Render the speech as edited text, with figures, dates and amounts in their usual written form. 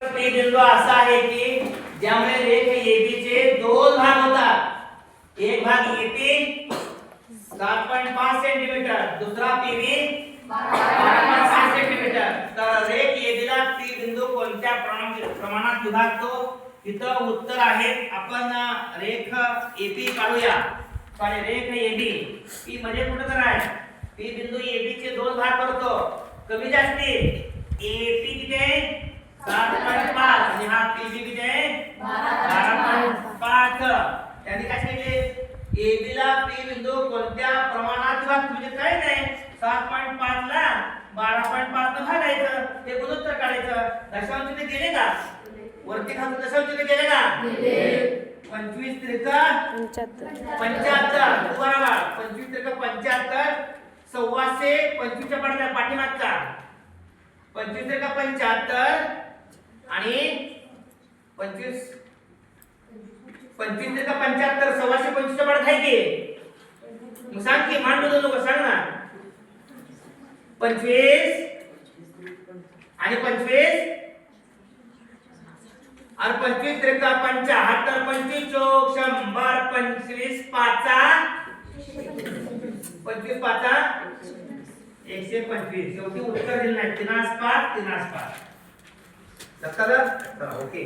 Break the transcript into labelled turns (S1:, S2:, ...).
S1: P बिंदू असा आहे की ज्यामुळे रेख AB चे दोन भाग होतात. एक भाग AP 7.5 सेंटीमीटर, दुसरा PB 12.6 सेंटीमीटर. तर रेख AB ला P बिंदू कोणत्या प्रमाणात विभागतो? इथं उत्तर आहे. आपण रेख AP काढूया. पण रेख AB P म्हणजे कुठं तर आहे. P बिंदू AB चे दोन भाग करतो. कमी जास्ती AP किती आहे? 7.5 आणि हा PB किती आहे? 12.5. त्यांनी काय सांगितले? AB ला P बिंदू कोणत्या प्रमाणात विभागतो? म्हणजे काय नाही, 7.5 ला 12.5 न भागायचं, हे गुणोत्तर काढायचं. दशांश चिन्ह गेले का? वरती खाली दशांश चिन्ह गेले का? गेले. 25 त्रिका 75 बरोबर. 25 त्रिका 75, सव्वाशे 25 च्या पडद्या पाठीमागचा 25 त्रिका 75 आणि 25 त्रिका 75, सव्वाशे 25 च्या पडद्या आहे की? मग सांग की, मांडू नको, सांग ना. 25 आणि 25 और 25 त्रिका 75, 25 चौक 100, 25 पाचा 25 पाचा 125. शेवटी उत्तर दिलं नाही. 3 आसपास. लक्षात आलं? ओके.